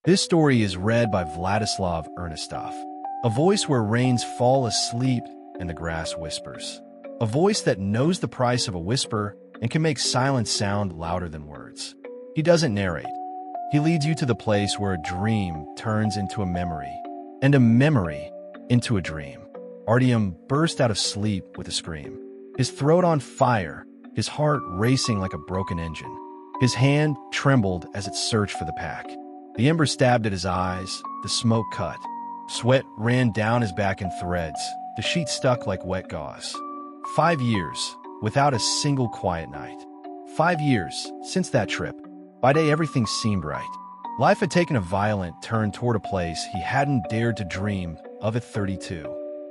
This story is read by Vladislav Ernestov. A voice where rains fall asleep and the grass whispers. A voice that knows the price of a whisper and can make silence sound louder than words. He doesn't narrate. He leads you to the place where a dream turns into a memory, and a memory into a dream. Artem burst out of sleep with a scream. His throat on fire, his heart racing like a broken engine. His hand trembled as it searched for the pack. The ember stabbed at his eyes, the smoke cut. Sweat ran down his back in threads, the sheet stuck like wet gauze. 5 years, without a single quiet night. 5 years since that trip. By day, everything seemed right. Life had taken a violent turn toward a place he hadn't dared to dream of at 32.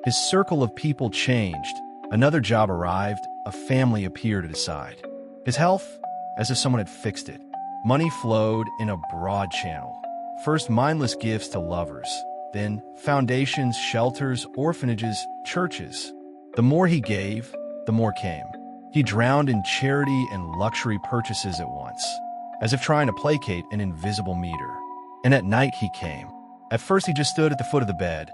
His circle of people changed. Another job arrived, a family appeared at his side. His health, as if someone had fixed it. Money flowed in a broad channel. First mindless gifts to lovers, then foundations, shelters, orphanages, churches. The more he gave, the more came. He drowned in charity and luxury purchases at once, as if trying to placate an invisible meter. And at night he came. At first he just stood at the foot of the bed,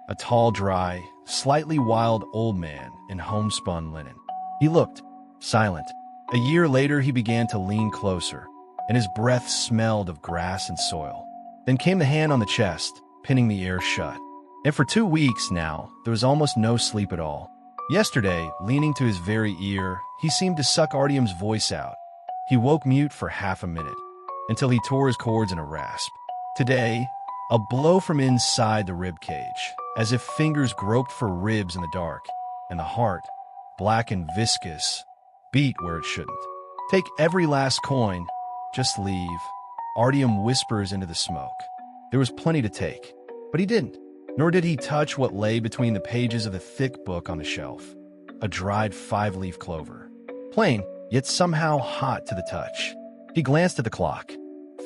a tall, dry, slightly wild old man in homespun linen. He looked, silent. A year later he began to lean closer, and his breath smelled of grass and soil. Then came the hand on the chest, pinning the air shut. And for 2 weeks now, there was almost no sleep at all. Yesterday, leaning to his very ear, he seemed to suck Artem's voice out. He woke mute for half a minute, until he tore his cords in a rasp. Today, a blow from inside the rib cage, as if fingers groped for ribs in the dark, and the heart, black and viscous, beat where it shouldn't. Take every last coin, just leave. Artem whispers into the smoke. There was plenty to take, but he didn't. Nor did he touch what lay between the pages of the thick book on the shelf. A dried 5-leaf clover. Plain, yet somehow hot to the touch. He glanced at the clock.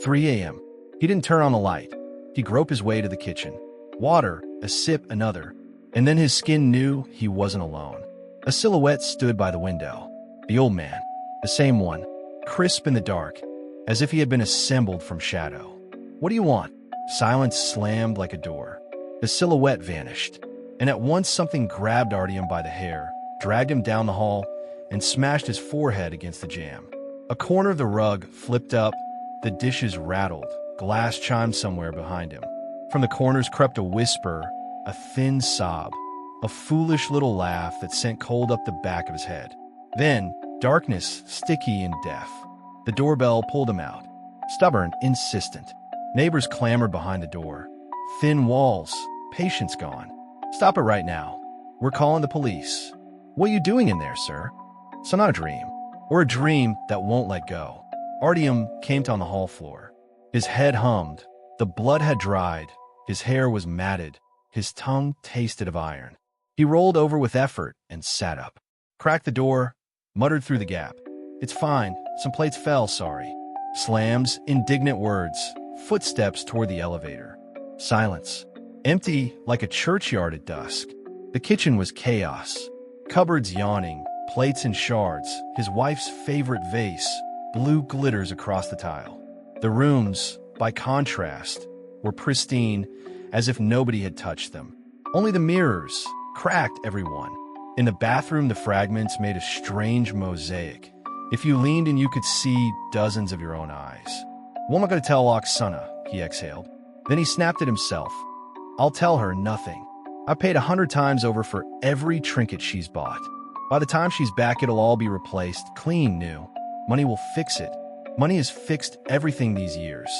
3 a.m. He didn't turn on the light. He groped his way to the kitchen. Water, a sip, another. And then his skin knew he wasn't alone. A silhouette stood by the window. The old man. The same one. Crisp in the dark, as if he had been assembled from shadow. What do you want? Silence slammed like a door. The silhouette vanished, and at once something grabbed Artem by the hair, dragged him down the hall, and smashed his forehead against the jamb. A corner of the rug flipped up, the dishes rattled, glass chimed somewhere behind him. From the corners crept a whisper, a thin sob, a foolish little laugh that sent cold up the back of his head. Then, darkness, sticky and deaf. The doorbell pulled him out. Stubborn, insistent. Neighbors clamored behind the door. Thin walls, patience gone. Stop it right now. We're calling the police. What are you doing in there, sir? It's not a dream. Or a dream that won't let go. Artem came on the hall floor. His head hummed. The blood had dried. His hair was matted. His tongue tasted of iron. He rolled over with effort and sat up. Cracked the door, muttered through the gap. It's fine. Some plates fell, sorry. Slams, indignant words, footsteps toward the elevator. Silence. Empty like a churchyard at dusk. The kitchen was chaos. Cupboards yawning, plates in shards, his wife's favorite vase, blue glitters across the tile. The rooms, by contrast, were pristine, as if nobody had touched them. Only the mirrors, cracked every one. In the bathroom, the fragments made a strange mosaic. If you leaned in, you could see dozens of your own eyes. What am I going to tell Oksana? He exhaled. Then he snapped at himself. I'll tell her nothing. I paid 100 times over for every trinket she's bought. By the time she's back, it'll all be replaced, clean new. Money will fix it. Money has fixed everything these years.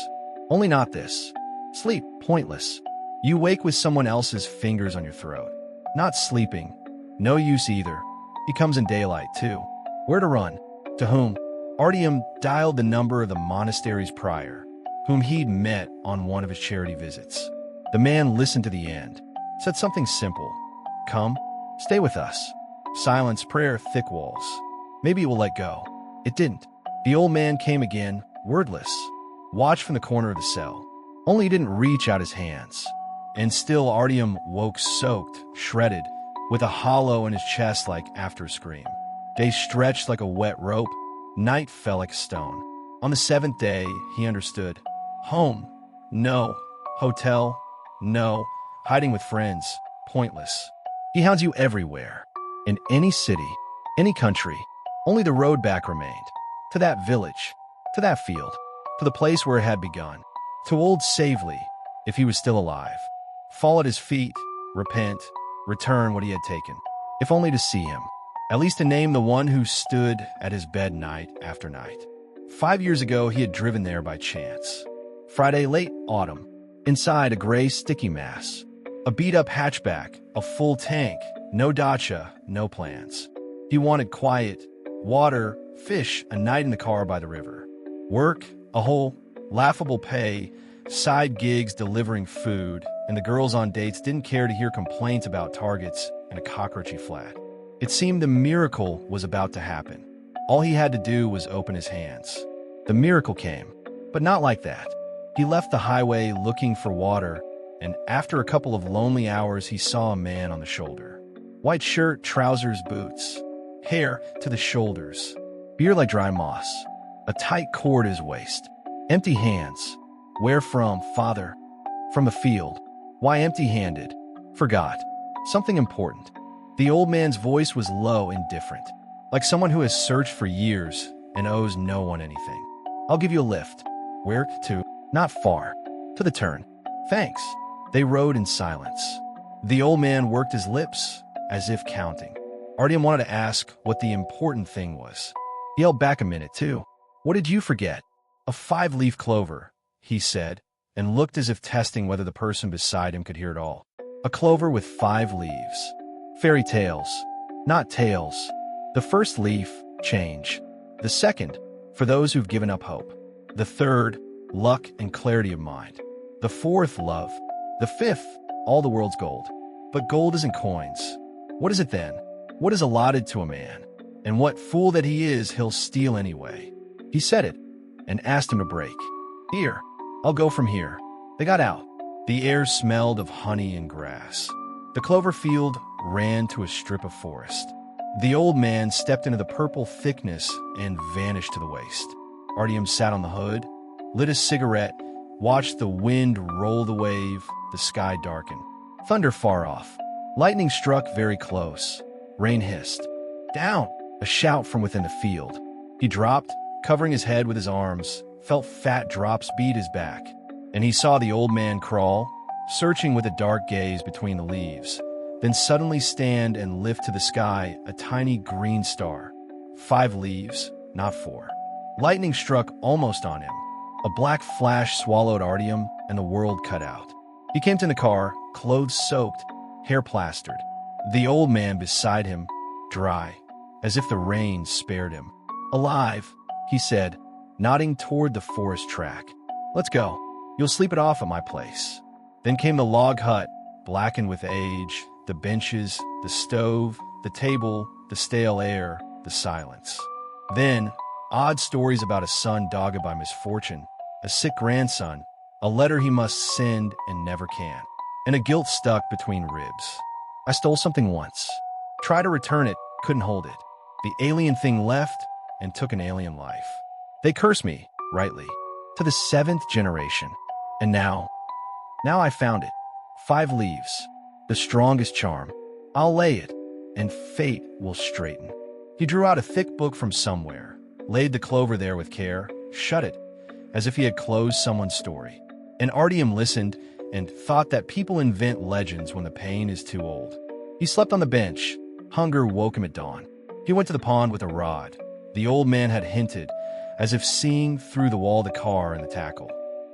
Only not this. Sleep, pointless. You wake with someone else's fingers on your throat. Not sleeping. No use either. He comes in daylight, too. Where to run? To whom? Artem dialed the number of the monastery's prior, whom he'd met on one of his charity visits. The man listened to the end, said something simple. Come, stay with us. Silence, prayer, thick walls. Maybe it will let go. It didn't. The old man came again, wordless, watched from the corner of the cell. Only he didn't reach out his hands. And still Artem woke soaked, shredded, with a hollow in his chest like after a scream. Days stretched like a wet rope. Night fell like a stone. On the 7th day, he understood. Home. No. Hotel? No. Hiding with friends? Pointless. He hounds you everywhere. In any city, any country. Only the road back remained. To that village. To that field. To the place where it had begun. To old Savely, if he was still alive. Fall at his feet, repent, return what he had taken. If only to see him. At least to name the one who stood at his bed night after night. 5 years ago, he had driven there by chance. Friday, late autumn. Inside, a gray, sticky mass. A beat-up hatchback, a full tank, no dacha, no plans. He wanted quiet, water, fish, a night in the car by the river. Work, a whole, laughable pay, side gigs delivering food, and the girls on dates didn't care to hear complaints about targets and a cockroachy flat. It seemed the miracle was about to happen. All he had to do was open his hands. The miracle came, but not like that. He left the highway looking for water, and after a couple of lonely hours, he saw a man on the shoulder. White shirt, trousers, boots. Hair to the shoulders. Beard like dry moss. A tight cord at his waist. Empty hands. Where from, father? From a field. Why empty-handed? Forgot. Something important. The old man's voice was low and different, like someone who has searched for years and owes no one anything. I'll give you a lift. Where to? Not far. To the turn. Thanks. They rode in silence. The old man worked his lips, as if counting. Artem wanted to ask what the important thing was. He held back a minute, too. What did you forget? A 5-leaf clover, he said, and looked as if testing whether the person beside him could hear it all. A clover with 5 leaves. Fairy tales, not tales. The first leaf, change. The second, for those who've given up hope. The third, luck and clarity of mind. The fourth, love. The fifth, all the world's gold. But gold isn't coins. What is it then? What is allotted to a man? And what fool that he is, he'll steal anyway. He said it, and asked him to break. Here, I'll go from here. They got out. The air smelled of honey and grass. The clover field ran to a strip of forest. The old man stepped into the purple thickness and vanished to the waist. Artem sat on the hood, lit a cigarette, watched the wind roll the wave, the sky darken. Thunder far off. Lightning struck very close. Rain hissed. Down! A shout from within the field. He dropped, covering his head with his arms, felt fat drops beat his back. And he saw the old man crawl, searching with a dark gaze between the leaves, then suddenly stand and lift to the sky a tiny green star. 5 leaves, not 4. Lightning struck almost on him. A black flash swallowed Artem, and the world cut out. He came to the car, clothes soaked, hair plastered. The old man beside him, dry, as if the rain spared him. Alive, he said, nodding toward the forest track. Let's go. You'll sleep it off at my place. Then came the log hut, blackened with age, the benches, the stove, the table, the stale air, the silence. Then, odd stories about a son dogged by misfortune, a sick grandson, a letter he must send and never can, and a guilt stuck between ribs. I stole something once. Tried to return it, couldn't hold it. The alien thing left and took an alien life. They curse me, rightly, to the 7th generation. And now I found it. 5 leaves, the strongest charm. I'll lay it, and fate will straighten. He drew out a thick book from somewhere, laid the clover there with care, shut it, as if he had closed someone's story. And Artem listened and thought that people invent legends when the pain is too old. He slept on the bench. Hunger woke him at dawn. He went to the pond with a rod. The old man had hinted, as if seeing through the wall of the car and the tackle.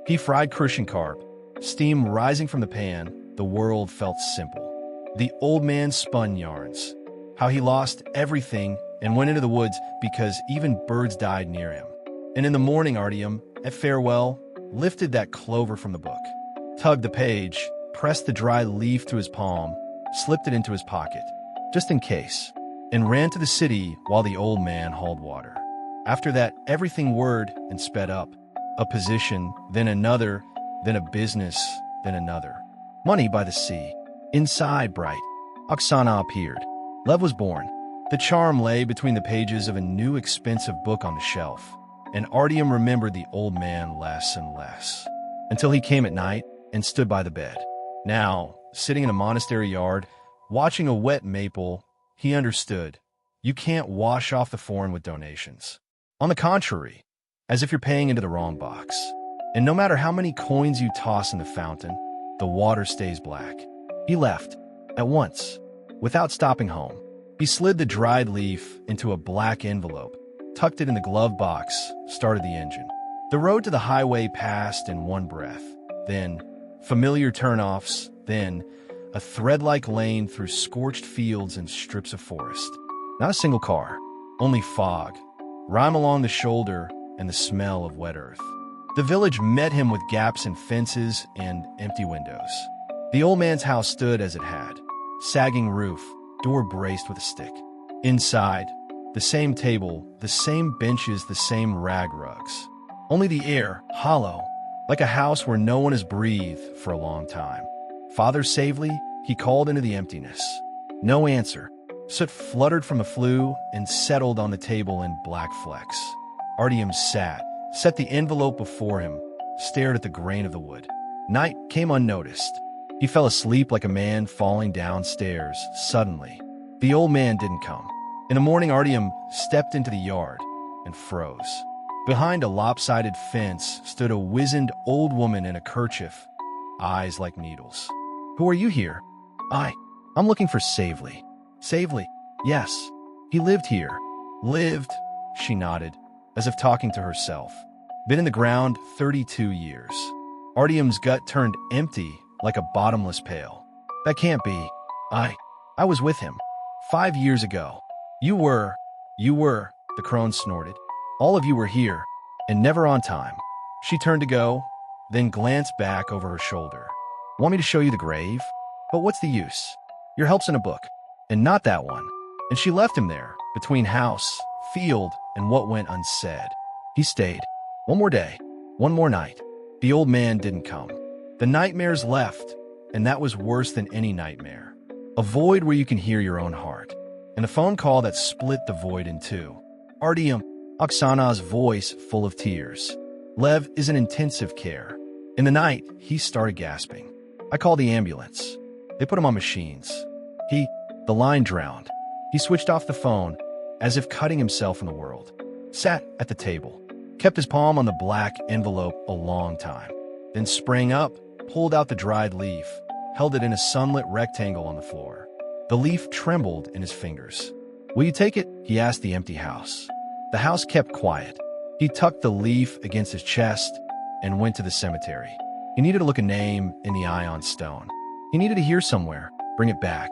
He fried crucian carp. Steam rising from the pan, the world felt simple. The old man spun yarns, how he lost everything and went into the woods because even birds died near him. And in the morning, Artem, at farewell, lifted that clover from the book, tugged the page, pressed the dry leaf to his palm, slipped it into his pocket, just in case, and ran to the city while the old man hauled water. After that, everything whirred and sped up. A position, then another, then a business, then another. Money by the sea. Inside, bright. Oksana appeared. Lev was born. The charm lay between the pages of a new expensive book on the shelf, and Artem remembered the old man less and less. until he came at night and stood by the bed. Now, sitting in a monastery yard, watching a wet maple, he understood. You can't wash off the foreign with donations. On the contrary, as if you're paying into the wrong box. And no matter how many coins you toss in the fountain, the water stays black. He left, at once, without stopping home. He slid the dried leaf into a black envelope, tucked it in the glove box, started the engine. The road to the highway passed in one breath. Then, familiar turnoffs, then, a thread-like lane through scorched fields and strips of forest. Not a single car, only fog, rime along the shoulder, and the smell of wet earth. The village met him with gaps in fences and empty windows. The old man's house stood as it had, sagging roof, door braced with a stick. Inside, the same table, the same benches, the same rag rugs. Only the air, hollow, like a house where no one has breathed for a long time. "Father Savely," he called into the emptiness. No answer. Soot fluttered from a flue and settled on the table in black flecks. Artem sat, set the envelope before him, stared at the grain of the wood. Night came unnoticed. He fell asleep like a man falling downstairs, suddenly. The old man didn't come. In the morning, Artem stepped into the yard and froze. Behind a lopsided fence stood a wizened old woman in a kerchief, eyes like needles. "Who are you here?" I'm looking for Savely." "Savely? Yes. He lived here." "Lived?" She nodded, as if talking to herself. "Been in the ground 32 years. Artem's gut turned empty like a bottomless pail. "That can't be. I was with him 5 years ago." You were, the crone snorted. "All of you were here, and never on time." She turned to go, then glanced back over her shoulder. "Want me to show you the grave? But what's the use? Your help's in a book, and not that one." And she left him there, between house, field, and what went unsaid. He stayed. One more day, one more night. The old man didn't come. The nightmares left, and that was worse than any nightmare. A void where you can hear your own heart, and a phone call that split the void in two. "Artem," Oksana's voice full of tears. "Lev is in intensive care." In the night, he started gasping. "I called the ambulance. They put him on machines." The line drowned. He switched off the phone, as if cutting himself from the world. Sat at the table, kept his palm on the black envelope a long time, then sprang up, pulled out the dried leaf, held it in a sunlit rectangle on the floor. The leaf trembled in his fingers. "Will you take it?" he asked the empty house. The house kept quiet. He tucked the leaf against his chest and went to the cemetery. He needed to look a name in the eye on stone. He needed to hear somewhere, bring it back.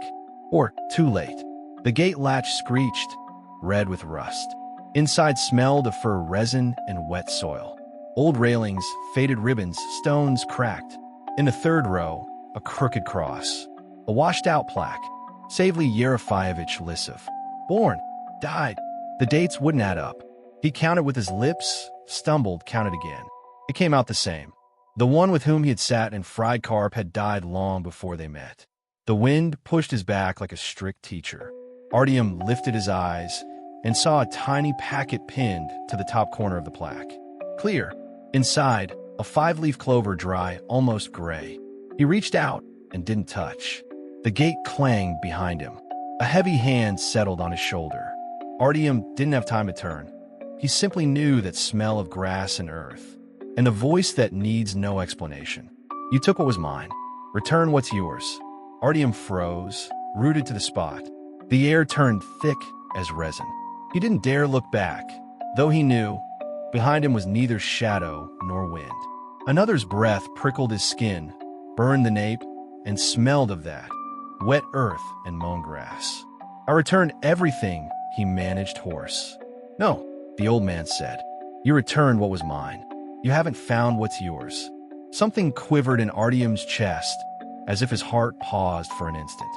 Or, too late. The gate latch screeched, red with rust. Inside smelled of fur resin and wet soil. Old railings, faded ribbons, stones cracked. In the third row, a crooked cross. A washed-out plaque. Savely Yerofeyevich Lissov. Born. Died. The dates wouldn't add up. He counted with his lips, stumbled, counted again. It came out the same. The one with whom he had sat and fried carp had died long before they met. The wind pushed his back like a strict teacher. Artem lifted his eyes and saw a tiny packet pinned to the top corner of the plaque. Clear. Inside, a 5-leaf clover, dry, almost gray. He reached out and didn't touch. The gate clanged behind him. A heavy hand settled on his shoulder. Artem didn't have time to turn. He simply knew that smell of grass and earth, and the voice that needs no explanation. "You took what was mine. Return what's yours." Artem froze, rooted to the spot. The air turned thick as resin. He didn't dare look back, though he knew behind him was neither shadow nor wind. Another's breath prickled his skin, burned the nape, and smelled of that, wet earth and mown grass. "I returned everything," he managed hoarse. "No," the old man said. "You returned what was mine. You haven't found what's yours." Something quivered in Artem's chest, as if his heart paused for an instant.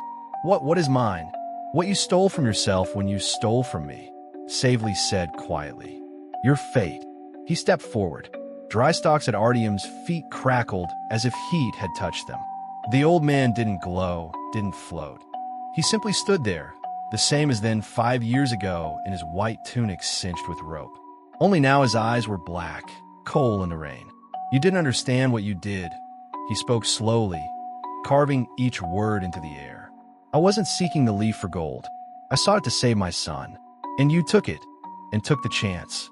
What is mine? What you stole from yourself when you stole from me," Savely said quietly. "Your fate." He stepped forward. Dry stalks at Artem's feet crackled as if heat had touched them. The old man didn't glow, didn't float. He simply stood there, the same as then 5 years ago in his white tunic cinched with rope. Only now his eyes were black, coal in the rain. You didn't understand what you did. He spoke slowly, carving each word into the air. I wasn't seeking the leaf for gold. I sought it to save my son. And you took it, and took the chance.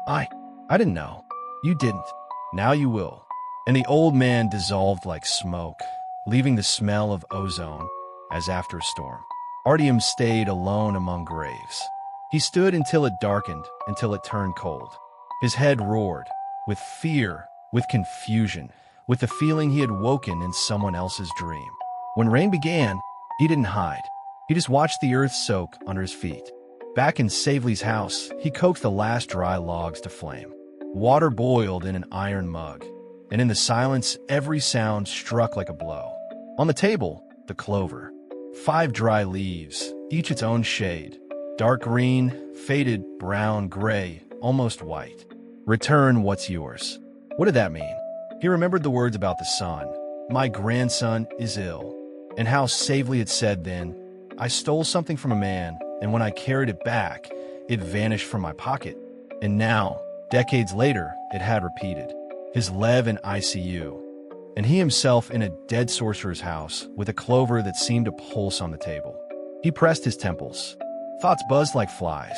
I didn't know. You didn't. Now you will. And the old man dissolved like smoke, leaving the smell of ozone as after a storm. Artem stayed alone among graves. He stood until it darkened, until it turned cold. His head roared, with fear, with confusion, with the feeling he had woken in someone else's dream. When rain began, he didn't hide. He just watched the earth soak under his feet. Back in Savely's house, he coaxed the last dry logs to flame. Water boiled in an iron mug, and in the silence, every sound struck like a blow. On the table, the clover. 5 dry leaves, each its own shade. Dark green, faded, brown, gray, almost white. Return what's yours. What did that mean? He remembered the words about the son. My grandson is ill. And how Savely had said then, I stole something from a man, and when I carried it back, it vanished from my pocket. And now, decades later, it had repeated. His Lev in ICU, and he himself in a dead sorcerer's house with a clover that seemed to pulse on the table. He pressed his temples. Thoughts buzzed like flies.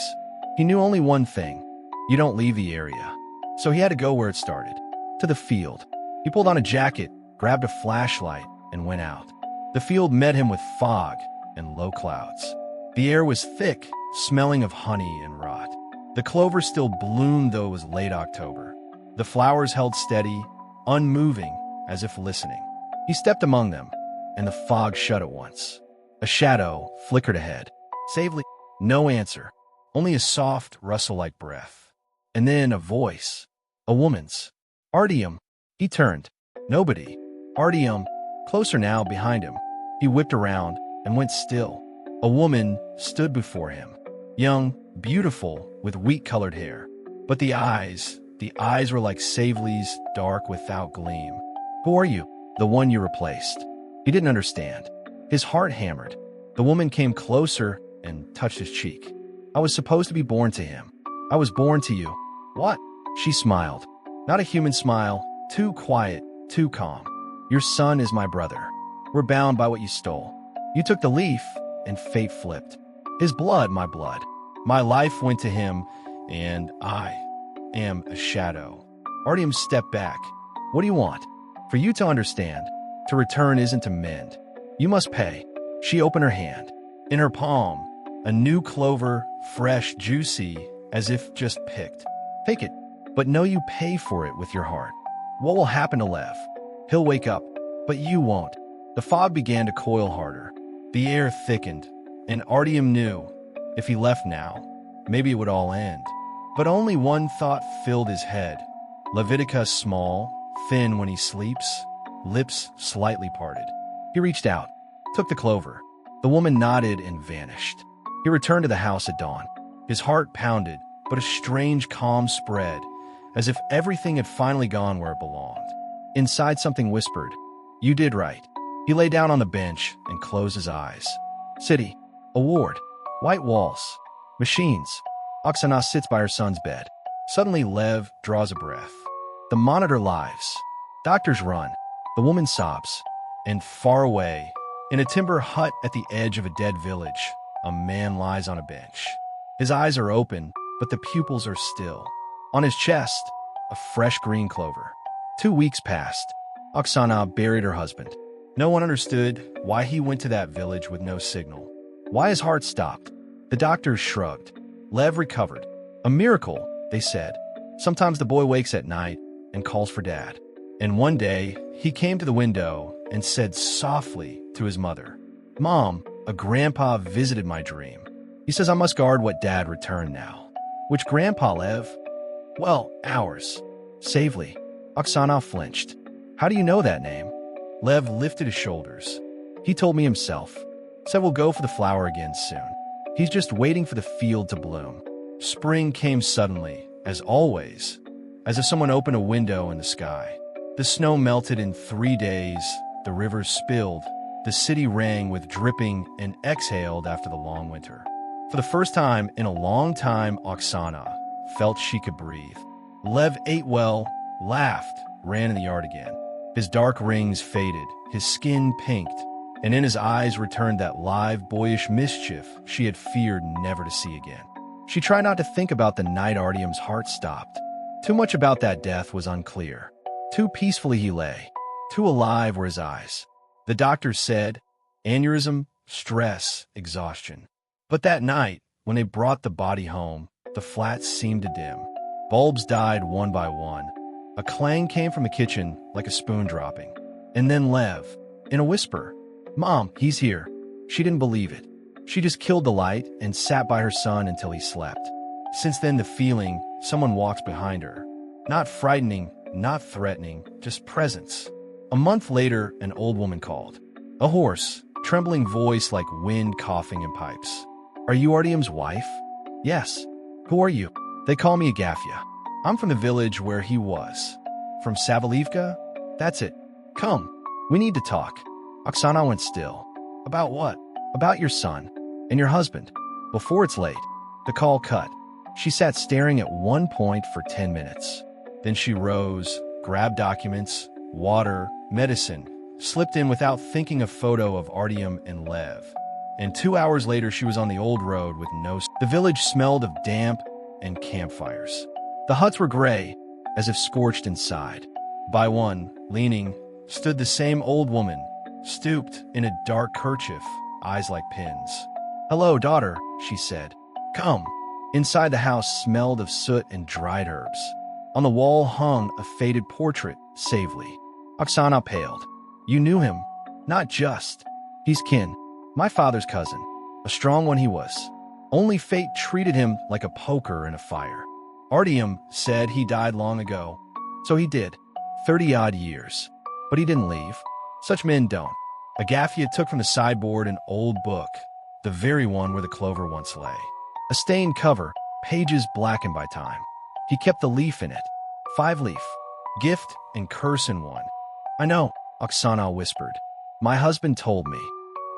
He knew only one thing. You don't leave the area. So he had to go where it started, to the field. He pulled on a jacket, grabbed a flashlight, and went out. The field met him with fog and low clouds. The air was thick, smelling of honey and rot. The clover still bloomed, though it was late October. The flowers held steady, unmoving, as if listening. He stepped among them, and the fog shut at once. A shadow flickered ahead. Savely, no answer, only a soft rustle like breath. And then a voice, a woman's. Artem. He turned. Nobody. Artem, closer now behind him. He whipped around and went still. A woman stood before him, young, beautiful, with wheat-colored hair. But the eyes were like Savely's, dark without gleam. Who are you? The one you replaced. He didn't understand. His heart hammered. The woman came closer and touched his cheek. I was supposed to be born to him. I was born to you. What? She smiled. Not a human smile, too quiet, too calm. Your son is my brother. We're bound by what you stole. You took the leaf, and fate flipped. His blood, my blood. My life went to him, and I am a shadow. Artem stepped back. What do you want? For you to understand, to return isn't to mend. You must pay. She opened her hand. In her palm, a new clover, fresh, juicy, as if just picked. Take it, but know you pay for it with your heart. What will happen to Lev? He'll wake up, but you won't. The fog began to coil harder. The air thickened, and Artem knew, if he left now, maybe it would all end. But only one thought filled his head. Levitica small, thin when he sleeps, lips slightly parted. He reached out, took the clover. The woman nodded and vanished. He returned to the house at dawn. His heart pounded, but a strange calm spread, as if everything had finally gone where it belonged. Inside something whispered, you did right. He lay down on the bench and closed his eyes. City, a ward, white walls, machines. Oksana sits by her son's bed. Suddenly Lev draws a breath. The monitor lives. Doctors run. The woman sobs. And far away, in a timber hut at the edge of a dead village, a man lies on a bench. His eyes are open, but the pupils are still. On his chest, a fresh green clover. 2 weeks passed. Oksana buried her husband. No one understood why he went to that village with no signal. Why his heart stopped. The doctors shrugged. Lev recovered. A miracle, they said. Sometimes the boy wakes at night and calls for dad. And one day, he came to the window and said softly to his mother, Mom, a grandpa visited my dream. He says I must guard what dad returned now. Which grandpa, Lev? Well, ours. Savely. Oksana flinched. How do you know that name? Lev lifted his shoulders. He told me himself. Said we'll go for the flower again soon. He's just waiting for the field to bloom. Spring came suddenly, as always, as if someone opened a window in the sky. The snow melted in 3 days, the rivers spilled, the city rang with dripping and exhaled after the long winter. For the first time in a long time, Oksana felt she could breathe. Lev ate well, laughed, ran in the yard again. His dark rings faded, his skin pinked, and in his eyes returned that live, boyish mischief she had feared never to see again. She tried not to think about the night Artyom's heart stopped. Too much about that death was unclear. Too peacefully he lay. Too alive were his eyes. The doctors said, aneurysm, stress, exhaustion. But that night, when they brought the body home, the flat seemed to dim. Bulbs died one by one. A clang came from the kitchen like a spoon dropping. And then Lev, in a whisper, "Mom, he's here." She didn't believe it. She just killed the light and sat by her son until he slept. Since then, the feeling, someone walks behind her. Not frightening, not threatening, just presence. A month later, an old woman called. A hoarse, trembling voice like wind coughing in pipes. "Are you Artyom's wife?" "Yes." "Who are you?" "They call me Agafya. I'm from the village where he was." "From Savalivka?" "That's it. Come. We need to talk." Oksana went still. "About what?" "About your son. And your husband. Before it's late." The call cut. She sat staring at one point for 10 minutes. Then she rose, grabbed documents, water, medicine, slipped in without thinking a photo of Artyom and Lev. And 2 hours later, she was on the old road with no... The village smelled of damp and campfires. The huts were gray, as if scorched inside. By one, leaning, stood the same old woman, stooped in a dark kerchief, eyes like pins. "Hello, daughter," she said. "Come." Inside the house smelled of soot and dried herbs. On the wall hung a faded portrait, Savely. Oksana paled. "You knew him?" "Not just. He's kin. My father's cousin. A strong one he was. Only fate treated him like a poker in a fire. Artyom said he died long ago. So he did. 30-odd years. But he didn't leave. Such men don't." Agafya took from the sideboard an old book, the very one where the clover once lay. A stained cover, pages blackened by time. He kept the leaf in it. 5-leaf. Gift and curse in one. "I know," Oksana whispered. "My husband told me."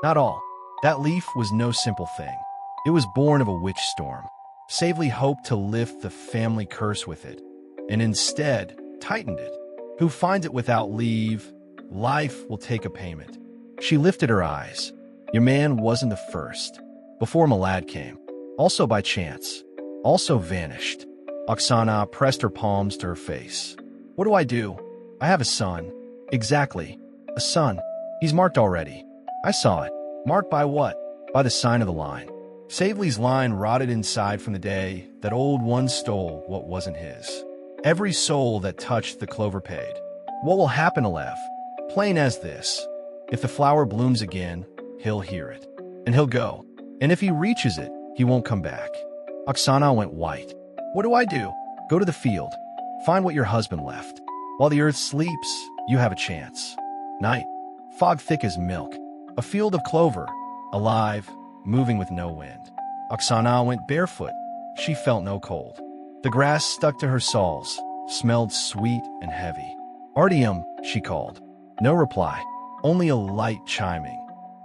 "Not all. That leaf was no simple thing. It was born of a witch storm. Savely hoped to lift the family curse with it, and instead tightened it. Who finds it without leave, life will take a payment." She lifted her eyes. "Your man wasn't the first. Before Malad came. Also by chance. Also vanished." Oksana pressed her palms to her face. "What do I do? I have a son." "Exactly. A son. He's marked already. I saw it." "Marked by what?" "By the sign of the line. Savely's line rotted inside from the day that old one stole what wasn't his. Every soul that touched the clover paid. What will happen to Lev? Plain as this. If the flower blooms again, he'll hear it. And he'll go. And if he reaches it, he won't come back." Oksana went white. "What do I do?" "Go to the field. Find what your husband left. While the earth sleeps, you have a chance." Night. Fog thick as milk. A field of clover. Alive, moving with no wind. Oksana went barefoot. She felt no cold. The grass stuck to her soles, smelled sweet and heavy. "Artyom," she called. No reply. Only a light chiming,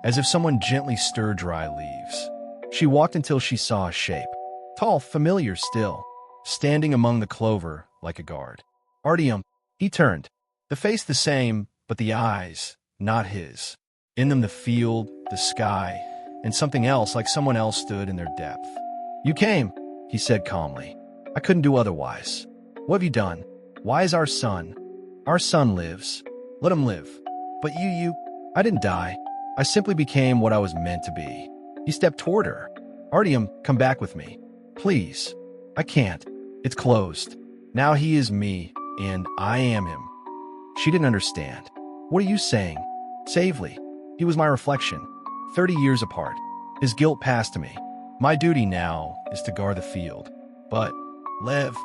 as if someone gently stirred dry leaves. She walked until she saw a shape. Tall, familiar still, standing among the clover like a guard. "Artyom." He turned. The face the same, but the eyes, not his. In them the field, the sky, and something else like someone else stood in their depth. "You came," he said calmly. "I couldn't do otherwise. What have you done? Why is our son? Our son lives. Let him live. But you, I didn't die. I simply became what I was meant to be." He stepped toward her. "Artyom, come back with me. Please." "I can't. It's closed. Now he is me, and I am him." She didn't understand. "What are you saying?" "Savely. He was my reflection. 30 years apart. His guilt passed to me. My duty now is to guard the field. But Lev,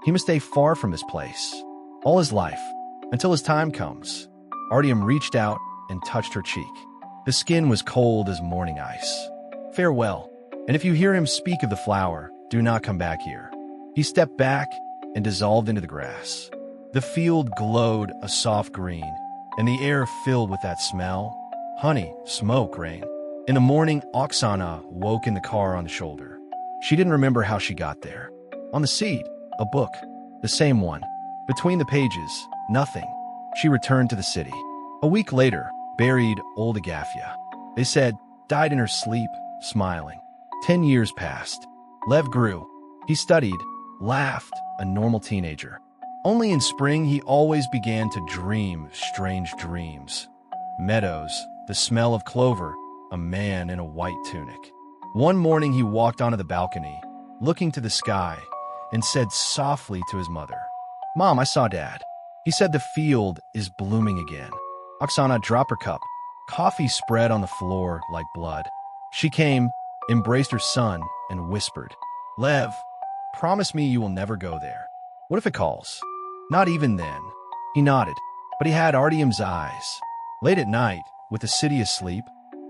he must stay far from this place. All his life. Until his time comes." Artyom reached out and touched her cheek. The skin was cold as morning ice. "Farewell. And if you hear him speak of the flower, do not come back here." He stepped back and dissolved into the grass. The field glowed a soft green, and the air filled with that smell. Honey, smoke, rain. In the morning, Oksana woke in the car on the shoulder. She didn't remember how she got there. On the seat, a book. The same one. Between the pages, nothing. She returned to the city. A week later, buried old Agafia. They said, died in her sleep, smiling. 10 years passed. Lev grew. He studied, laughed, a normal teenager. Only in spring he always began to dream strange dreams. Meadows, the smell of clover, a man in a white tunic. One morning he walked onto the balcony, looking to the sky, and said softly to his mother, "Mom, I saw Dad." He said the field is blooming again. Oksana dropped her cup. Coffee spread on the floor like blood. She came, embraced her son, and whispered, "Lev, promise me you will never go there. What if it calls?" Not even then. He nodded, but he had Artem's eyes. Late at night, with the city asleep,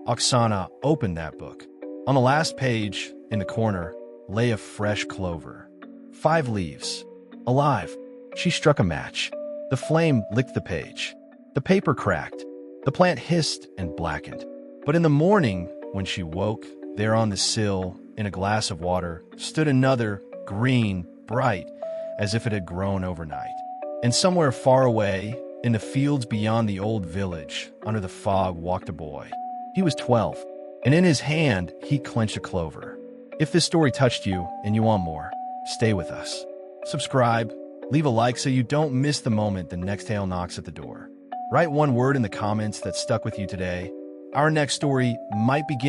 Oksana opened that book. On the last page, in the corner, lay a fresh clover. 5 leaves. Alive. She struck a match. The flame licked the page. The paper cracked. The plant hissed and blackened. But in the morning, when she woke, there on the sill, in a glass of water, stood another, green, bright, as if it had grown overnight. And somewhere far away, in the fields beyond the old village, under the fog, walked a boy. He was 12, and in his hand, he clenched a clover. If this story touched you and you want more, stay with us. Subscribe, leave a like so you don't miss the moment the next tale knocks at the door. Write one word in the comments that stuck with you today. Our next story might begin